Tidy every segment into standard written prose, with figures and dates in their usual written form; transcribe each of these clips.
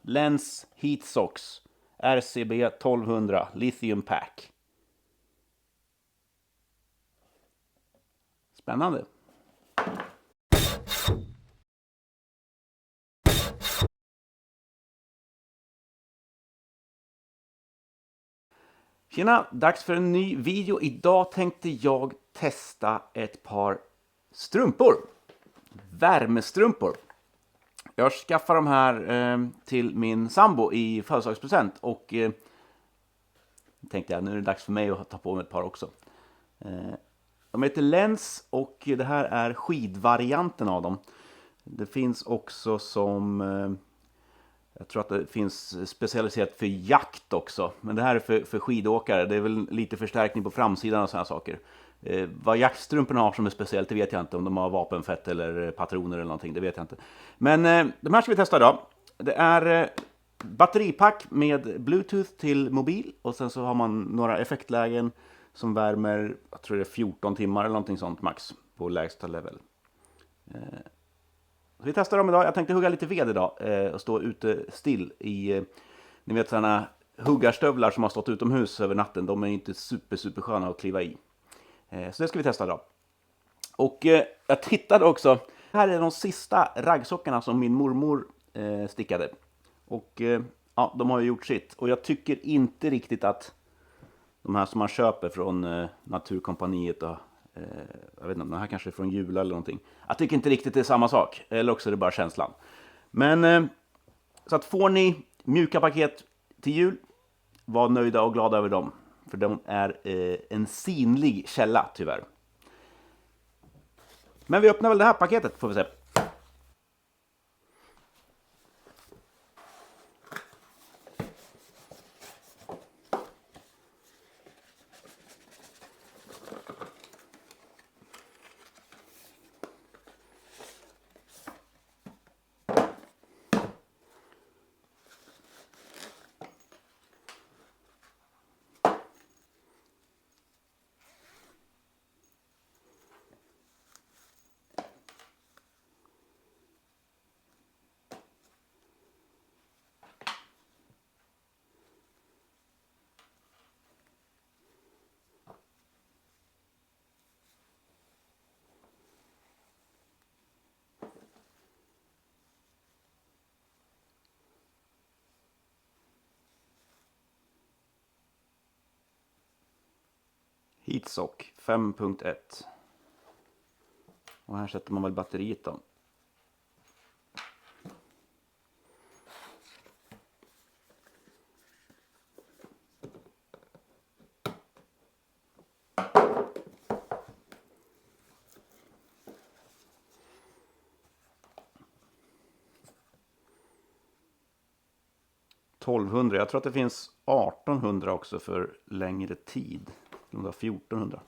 Lens Heat Socks RCB 1200 Lithium Pack. Spännande. Tjena, dags för en ny video. Idag tänkte jag testa ett par strumpor. Värmestrumpor. Jag skaffade de här till min sambo i födelsedagspresent och tänkte jag nu är det dags för mig att ta på mig ett par också. De heter Lens och det här är skidvarianten av dem. Det finns också som jag tror att det finns specialiserat för jakt också. Men det här är för skidåkare. Det är väl lite förstärkning på framsidan och sådana saker. Vad jaktstrumporna har som är speciellt, det vet jag inte. Om de har vapenfett eller patroner eller någonting, det vet jag inte. Men de här ska vi testa idag. Det är batteripack med Bluetooth till mobil. Och sen så har man några effektlägen som värmer, jag tror det är 14 timmar eller någonting sånt max på lägsta level. Vi testar dem idag. Jag tänkte hugga lite ved idag och stå ute still i, ni vet sådana huggarstövlar som har stått utomhus över natten. De är inte super sköna att kliva i. Så det ska vi testa idag. Och jag tittade också. Här är de sista raggsockorna som min mormor stickade. Och ja, de har ju gjort sitt. Och jag tycker inte riktigt att de här som man köper från Naturkompaniet och jag vet inte, de här kanske är från Jula eller någonting. Jag tycker inte riktigt det är samma sak. Eller också är det bara känslan. Men så att får ni mjuka paket till jul, var nöjda och glada över dem. För de är en synlig källa tyvärr. Men vi öppnar väl det här paketet får vi se. Heatsock 5.1. Och här sätter man väl batteriet då. $1200. Jag tror att det finns 1800 också för längre tid. Det var 1400.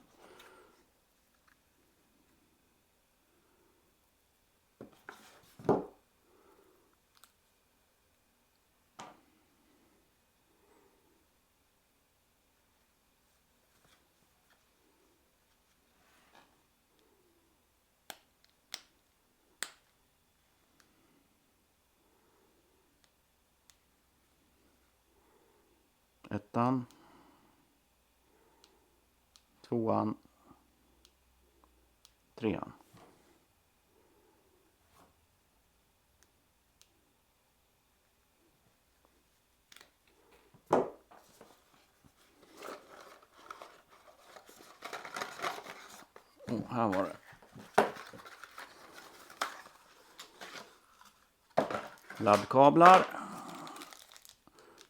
Ettan. Tvåan. Trean. Här var det. Laddkablar.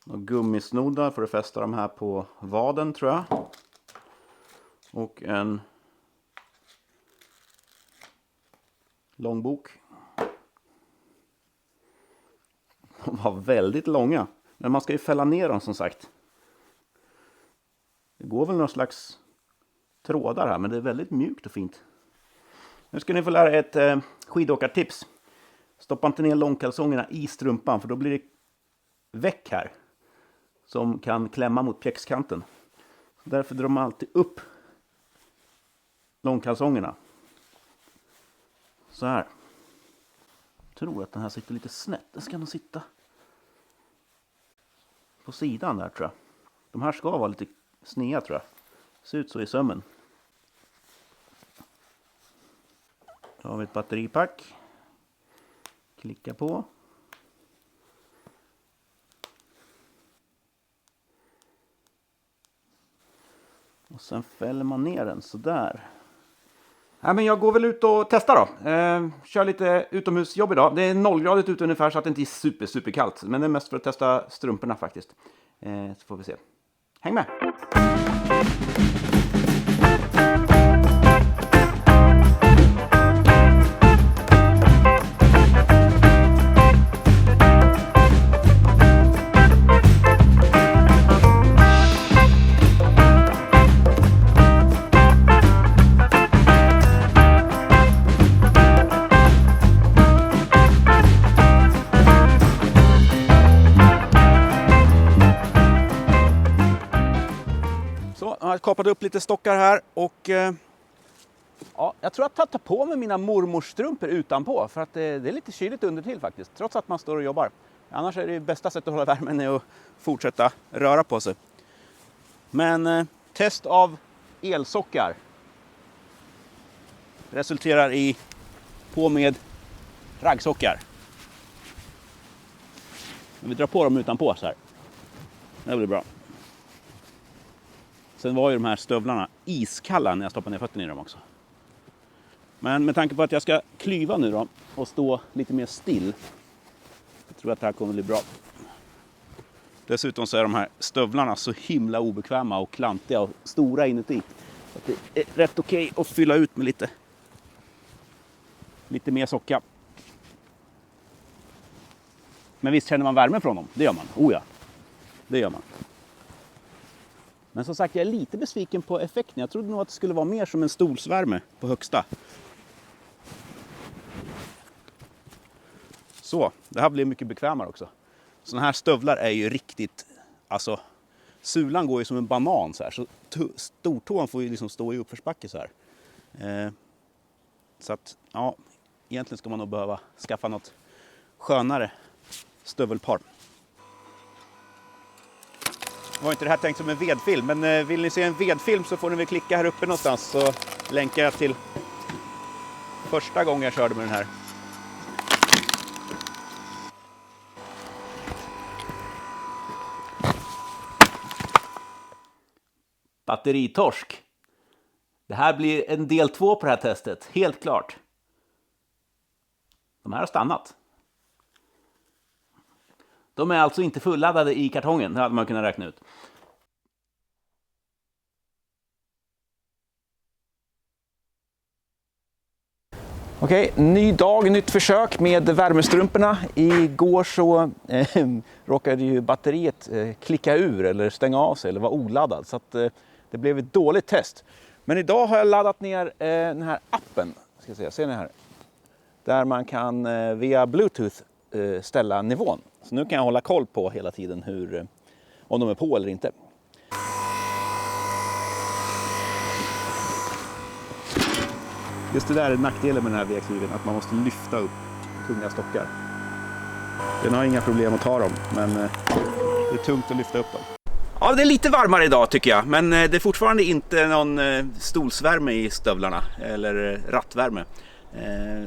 Och gummisnoddar för att fästa de här på vaden tror jag. Och en långbok. De var väldigt långa. Men man ska ju fälla ner dem som sagt. Det går väl någon slags trådar här, men det är väldigt mjukt och fint. Nu ska ni få lära ett skidåkartips. Stoppa inte ner långkalsongerna i strumpan för då blir det väck här. Som kan klämma mot pjäxkanten. Därför drar man alltid upp långkalsongerna. Så här. Jag tror att den här sitter lite snett. Den ska nog sitta på sidan där, tror jag. De här ska vara lite sneda, tror jag. Ser ut så i sömmen. Då har vi ett batteripack. Klicka på. Och sen fäller man ner den så där. Ja, men jag går väl ut och testar då. Kör lite utomhusjobb idag. Det är 0-gradigt ute ungefär så att det inte är super kallt. Men det är mest för att testa strumporna faktiskt. Så får vi se. Häng med! Jag har kapat upp lite stockar här och ja, jag tror att jag tar på mig mina mormorsstrumpor utanpå för att det är lite kyligt under till faktiskt, trots att man står och jobbar. Annars är det bästa sättet att hålla värmen är att fortsätta röra på sig. Men test av elsockar resulterar i på med raggsockar. Vi drar på dem utanpå så här. Det blir bra. Sen var ju de här stövlarna iskalla när jag stoppade ner fötterna i dem också. Men med tanke på att jag ska klyva nu då och stå lite mer still, jag tror att det här kommer bli bra. Dessutom så är de här stövlarna så himla obekväma och klantiga och stora inuti. Så att det är rätt okej att fylla ut med lite mer socka. Men visst känner man värme från dem? Det gör man. Oh ja, det gör man. Men som sagt, jag är lite besviken på effekten. Jag trodde nog att det skulle vara mer som en stolsvärme på högsta. Så, det här blir mycket bekvämare också. Såna här stövlar är ju riktigt, alltså sulan går ju som en banan så här. Så stortån får ju liksom stå i uppförsbacke så här. Så att, ja, egentligen ska man nog behöva skaffa något skönare stövelpar. Var inte det här tänkt som en vedfilm, men vill ni se en vedfilm så får ni väl klicka här uppe någonstans, så länkar jag till första gången jag körde med den här. Batteritorsk. Det här blir en del 2 på det här testet, helt klart. De här har stannat. De är alltså inte fulladdade i kartongen, det hade man kunnat räkna ut. Okej, ny dag, nytt försök med värmestrumporna. Igår så råkade ju batteriet klicka ur eller stänga av sig eller vara oladdad. Så att, det blev ett dåligt test. Men idag har jag laddat ner den här appen. Ska se, ser ni här? Där man kan via Bluetooth ställa nivån. Så nu kan jag hålla koll på hela tiden om de är på eller inte. Just det där är nackdelen med den här VX-liven, att man måste lyfta upp tunga stockar. Den har inga problem att ta dem, men det är tungt att lyfta upp dem. Ja, det är lite varmare idag tycker jag, men det är fortfarande inte någon stolsvärme i stövlarna eller rattvärme.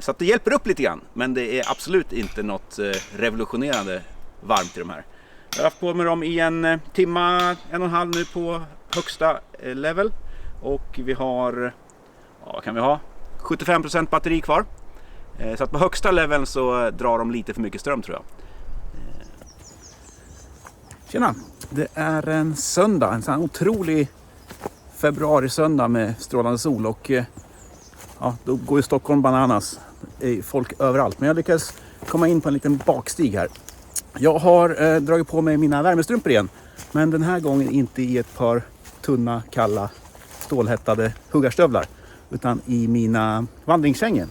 Så att det hjälper upp lite grann, men det är absolut inte något revolutionerande varmt i de här. Jag har haft på med dem i 1 timma, 1,5 nu på högsta level. Och vi har, ja, vad kan vi ha? 75% batteri kvar. Så att på högsta leveln så drar de lite för mycket ström tror jag. Tjena! Det är en söndag, en sån här otrolig februarisöndag med strålande sol och ja, då går ju Stockholm bananas. Det är folk överallt. Men jag lyckas komma in på en liten bakstig här. Jag har dragit på mig mina värmestrumpor igen. Men den här gången inte i ett par tunna, kalla, stålhättade huggarstövlar. Utan i mina vandringskängor.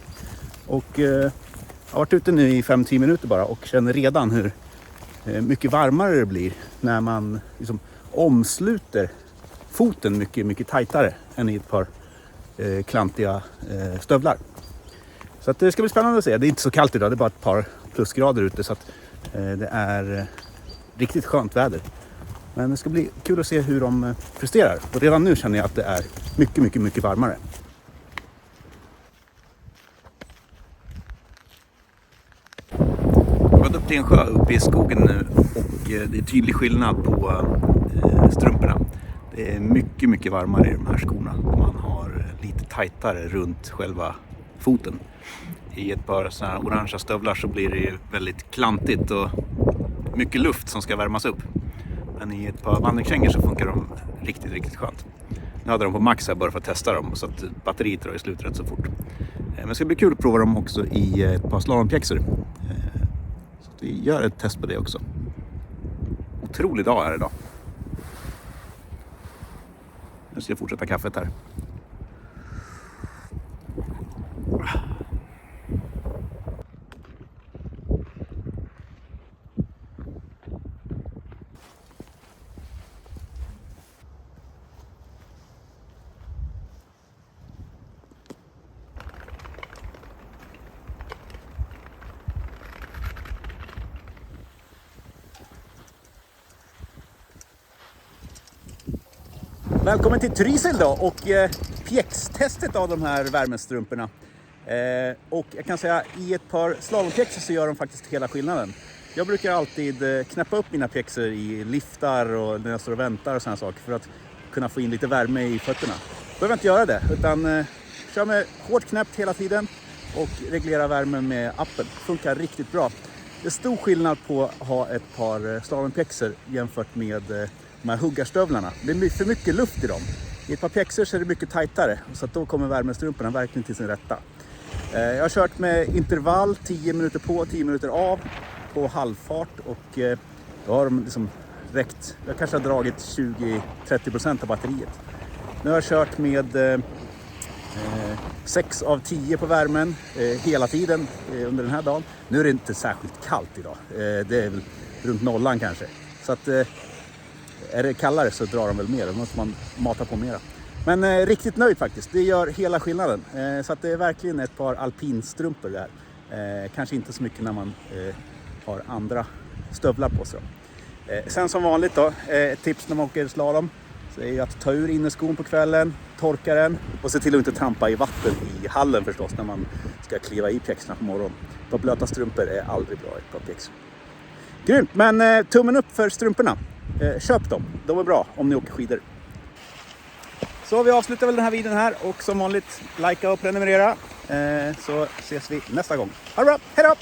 Och jag har varit ute nu i 5-10 minuter bara. Och känner redan hur mycket varmare det blir. När man liksom omsluter foten mycket, mycket tajtare än i ett par klantiga stövlar. Så att det ska bli spännande att se. Det är inte så kallt idag, det är bara ett par plusgrader ute så att det är riktigt skönt väder. Men det ska bli kul att se hur de presterar. Och redan nu känner jag att det är mycket varmare. Jag har gått upp till en sjö uppe i skogen nu och det är tydlig skillnad på strumporna. Det är mycket varmare i de här skorna. Man har lite tajtare runt själva foten. I ett par såna här orangea stövlar så blir det ju väldigt klantigt och mycket luft som ska värmas upp. Men i ett par vandringskängor så funkar de riktigt skönt. Nu hade de på max här bara för att testa dem så att batteriet drar i slut rätt så fort. Men det ska bli kul att prova dem också i ett par slalompjäxor. Så att vi gör ett test på det också. Otrolig dag här idag. Nu ska jag fortsätta kaffet här. Välkommen till Trysil då och pjäxtestet av de här värmestrumporna. Och jag kan säga i ett par slalompjäxor så gör de faktiskt hela skillnaden. Jag brukar alltid knäppa upp mina pjäxor i liftar och när jag står och väntar och sådana saker för att kunna få in lite värme i fötterna. Jag behöver inte göra det utan kör med hårt knäppt hela tiden och reglera värmen med appen. Funkar riktigt bra. Det är stor skillnad på att ha ett par slalompjäxor jämfört med de här huggarstövlarna. Det är för mycket luft i dem. I ett par pjäxor så är det mycket tajtare så att då kommer värmestrumporna verkligen till sin rätta. Jag har kört med intervall 10 minuter på, 10 minuter av på halvfart och då har de liksom räckt. Jag kanske har dragit 20-30% av batteriet. Nu har jag kört med 6 av 10 på värmen hela tiden under den här dagen. Nu är det inte särskilt kallt idag. Det är väl runt nollan kanske. Så att är det kallare så drar de väl mer. Då måste man mata på mera. Men riktigt nöjd faktiskt. Det gör hela skillnaden. Så att det är verkligen ett par alpinstrumpor där. Kanske inte så mycket när man har andra stövlar på sig. Sen som vanligt då, ett tips när man åker slalom så är att ta ur inneskon på kvällen, torka den och se till att inte trampa i vatten i hallen förstås när man ska kliva i pjäxorna på morgonen. På blöta strumpor är aldrig bra ett par pjäxor. Grymt, men tummen upp för strumporna. Köp dem, de är bra om ni åker skidor. Så vi avslutar väl den här videon här och som vanligt likea och prenumerera så ses vi nästa gång. Ha det bra, hej då!